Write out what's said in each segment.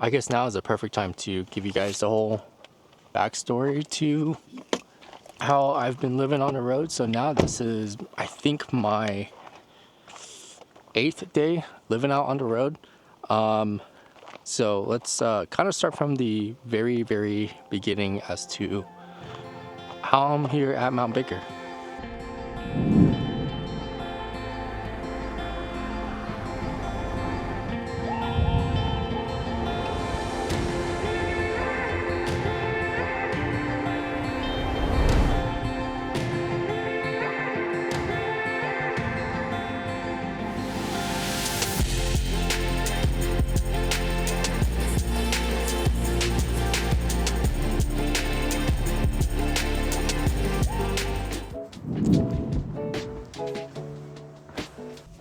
I guess now is a perfect time to give you guys the whole backstory to how I've been living on the road. So now this is, I think, my 8th day living out on the road. So let's kind of start from the very beginning as to how I'm here at Mount Baker.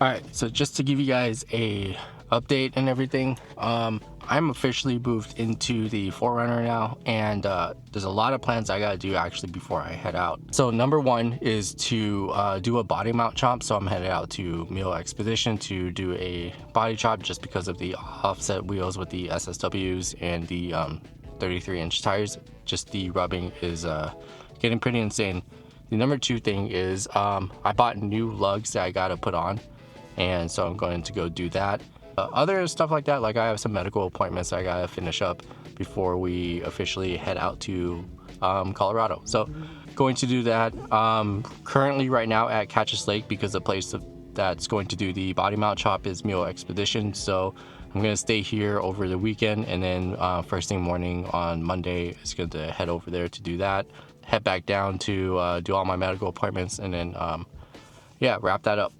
Alright, so just to give you guys a update and everything, I'm officially moved into the 4Runner now, and there's a lot of plans I gotta do actually before I head out. So number one is to do a body mount chop. So I'm headed out to Mule Expedition to do a body chop just because of the offset wheels with the SSWs and the 33-inch tires. Just the rubbing is getting pretty insane. The number two thing is I bought new lugs that I gotta put on, and so I'm going to go do that. Other stuff like that, like I have some medical appointments I gotta finish up before we officially head out to Colorado. So going to do that. Currently right now at Catches Lake, because the place that's going to do the body mount chop is Mule Expedition. So I'm gonna stay here over the weekend, and then first thing morning on Monday is going to head over there to do that. Head back down to do all my medical appointments, and then yeah, wrap that up.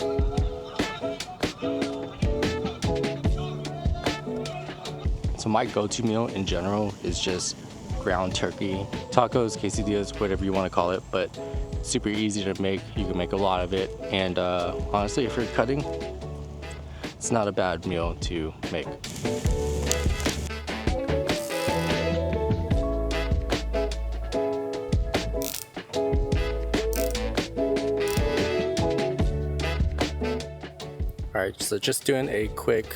So my go-to meal in general is just ground turkey, tacos, quesadillas, whatever you want to call it, but super easy to make. You can make a lot of it, and honestly, if you're cutting, it's not a bad meal to make. Alright, so just doing a quick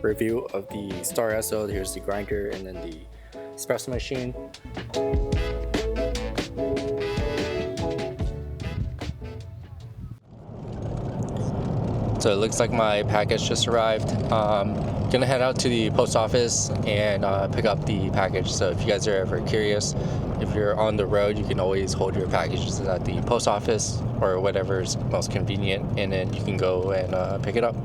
review of the Star SO. Here's the grinder and then the espresso machine. So it looks like my package just arrived. Gonna head out to the post office and pick up the package. So if you guys are ever curious, if you're on the road, you can always hold your packages at the post office or whatever's most convenient, and then you can go and pick it up.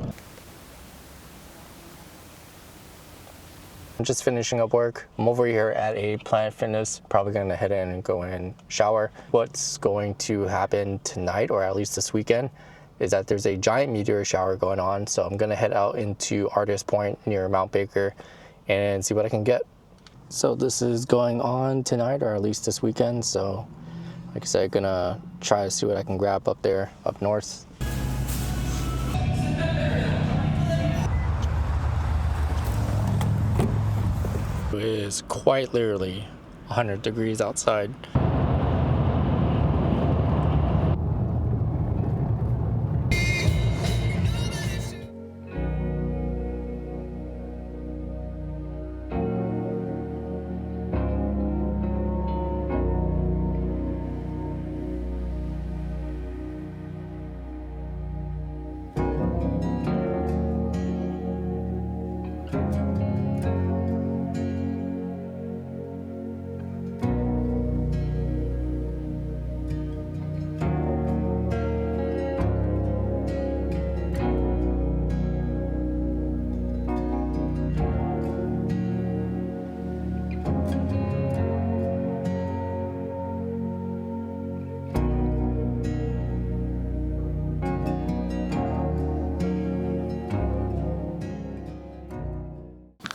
I'm just finishing up work. I'm over here at a Planet Fitness, probably gonna head in and go in and shower. What's going to happen tonight, or at least this weekend, is that there's a giant meteor shower going on. So I'm gonna head out into Artist Point near Mount Baker and see what I can get. So this is going on tonight, or at least this weekend. So like I said, I'm gonna try to see what I can grab up there, up north. It is quite literally 100 degrees outside.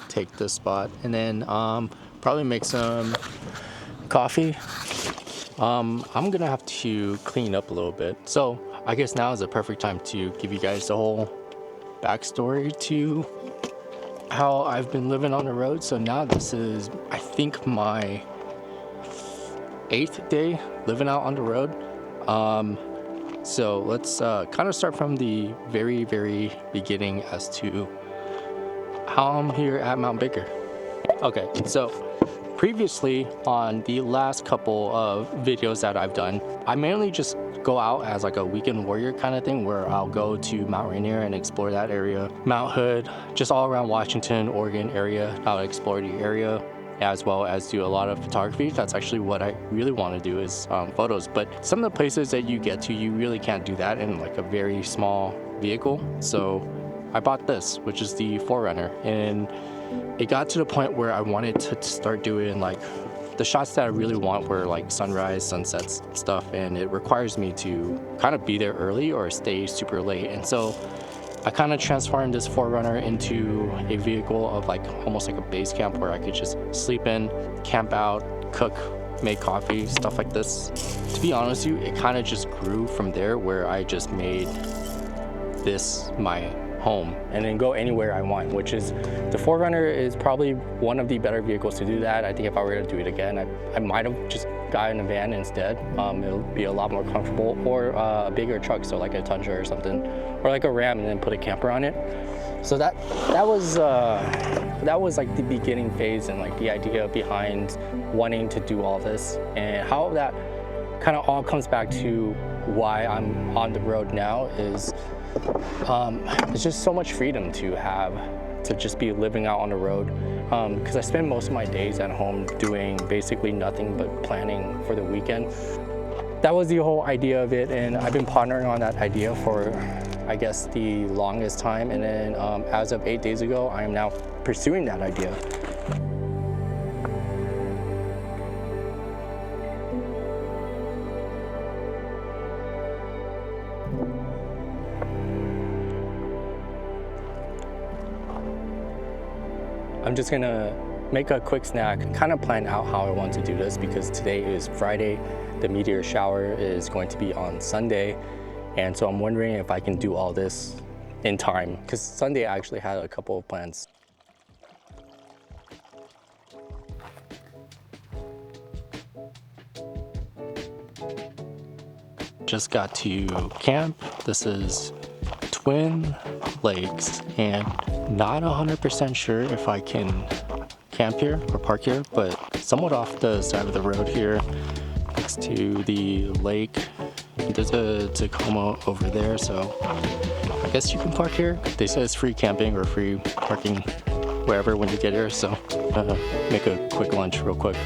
Take this spot, and then probably make some coffee. I'm gonna have to clean up a little bit, so I guess now is a perfect time to give you guys the whole backstory to how I've been living on the road. So now this is, I think, my 8th day living out on the road. So let's kind of start from the very beginning as to how I'm here at Mount Baker. Okay, so previously on the last couple of videos that I've done, I mainly just go out as like a weekend warrior kind of thing, where I'll go to Mount Rainier and explore that area, Mount Hood, just all around Washington, Oregon area. I'll explore the area as well as do a lot of photography. That's actually what I really want to do, is photos. But some of the places that you get to, you really can't do that in like a very small vehicle. So I bought this, which is the 4Runner, and it got to the point where I wanted to start doing like the shots that I really want, were like sunrise, sunsets stuff, and it requires me to kind of be there early or stay super late. And so I kind of transformed this 4Runner into a vehicle of like almost like a base camp, where I could just sleep in, camp out, cook, make coffee, stuff like this. To be honest with you, it kind of just grew from there, where I just made this my home and then go anywhere I want, which is the 4Runner is probably one of the better vehicles to do that. I think if I were to do it again, I might have just gotten a van instead. It'll be a lot more comfortable, or a bigger truck, so like a Tundra or something, or like a Ram, and then put a camper on it. So that was like the beginning phase, and like the idea behind wanting to do all this, and how that kind of all comes back to why I'm on the road now is it's just so much freedom to have, to just be living out on the road, because I spend most of my days at home doing basically nothing but planning for the weekend. That was the whole idea of it, and I've been pondering on that idea for, I guess, the longest time. And then as of 8 days ago, I am now pursuing that idea. I'm just gonna make a quick snack, kind of plan out how I want to do this, because today is Friday. The meteor shower is going to be on Sunday. And so I'm wondering if I can do all this in time, because Sunday I actually had a couple of plans. Just got to camp. This is Twin Lakes, and not 100% sure if I can camp here or park here, but somewhat off the side of the road here next to the lake. There's a Tacoma over there, so I guess you can park here. They say it's free camping or free parking wherever when you get here, so make a quick lunch real quick.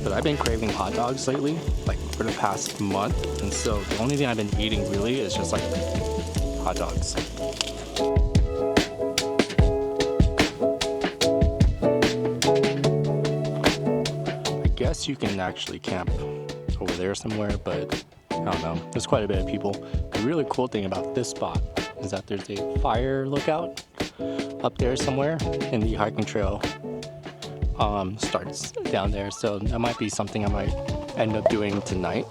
But I've been craving hot dogs lately, like for the past month, and so the only thing I've been eating really is just like hot dogs. I guess you can actually camp over there somewhere, but I don't know. There's quite a bit of people. The really cool thing about this spot is that there's a fire lookout up there somewhere, and the hiking trail starts down there, so that might be something I might end up doing tonight.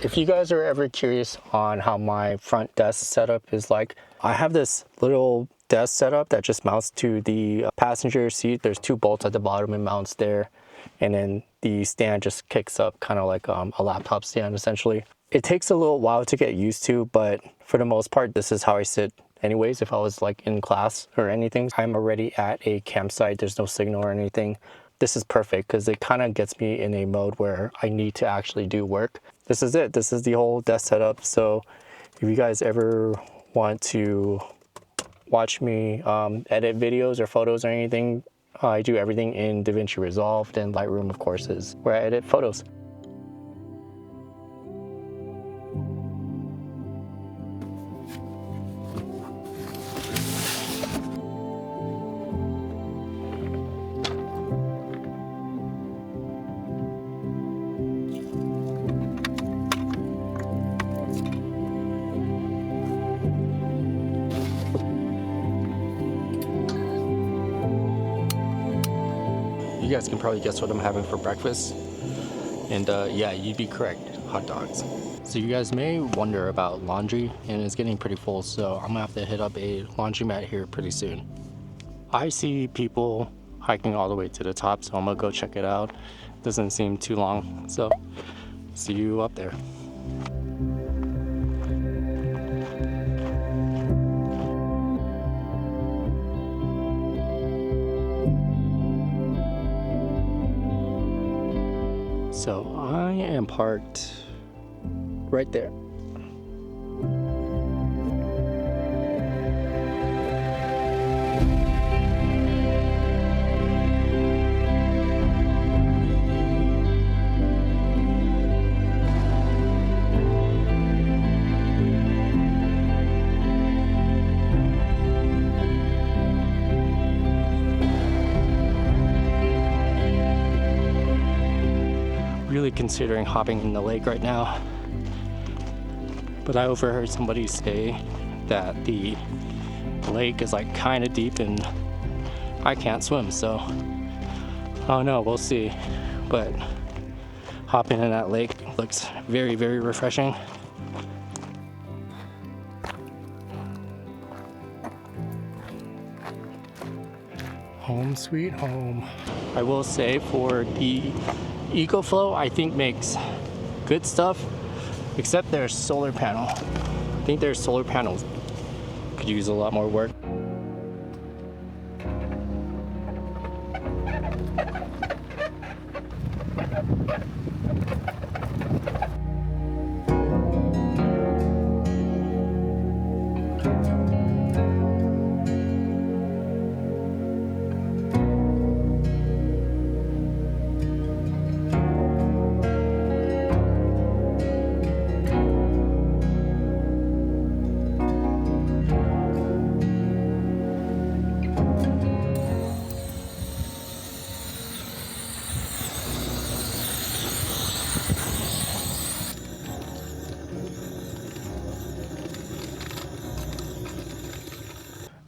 If you guys are ever curious on how my front desk setup is like, I have this little desk setup that just mounts to the passenger seat. There's 2 bolts at the bottom and mounts there, and then the stand just kicks up, kind of like a laptop stand essentially. It takes a little while to get used to, but for the most part, this is how I sit anyways. If I was like in class or anything, I'm already at a campsite, there's no signal or anything. This is perfect because it kind of gets me in a mode where I need to actually do work. This is it. This is the whole desk setup. So if you guys ever want to watch me edit videos or photos or anything, I do everything in DaVinci Resolve, and Lightroom, of course, is where I edit photos. You guys can probably guess what I'm having for breakfast. And yeah, you'd be correct, hot dogs. So you guys may wonder about laundry, and it's getting pretty full, so I'm gonna have to hit up a laundromat here pretty soon. I see people hiking all the way to the top, so I'm gonna go check it out. doesn't seem too long. So see you up there. So I am parked right there. Really considering hopping in the lake right now, but I overheard somebody say that the lake is like kind of deep and I can't swim, so I don't know, we'll see. But hopping in that lake looks very, very refreshing. Home sweet home. I will say for the EcoFlow, I think makes good stuff, except their solar panel. I think their solar panels could use a lot more work.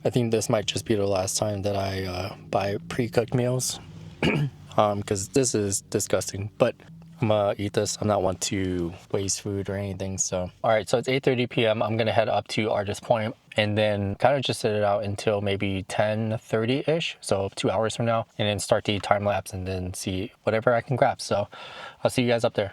I think this might just be the last time that I buy pre-cooked meals, because this is disgusting, but I'm gonna eat this. I'm not one to waste food or anything. So all right, so it's 8:30 p.m. I'm gonna head up to Artist Point and then kind of just sit it out until maybe 10:30 ish, so 2 hours from now, and then start the time lapse and then see whatever I can grab. So I'll see you guys up there.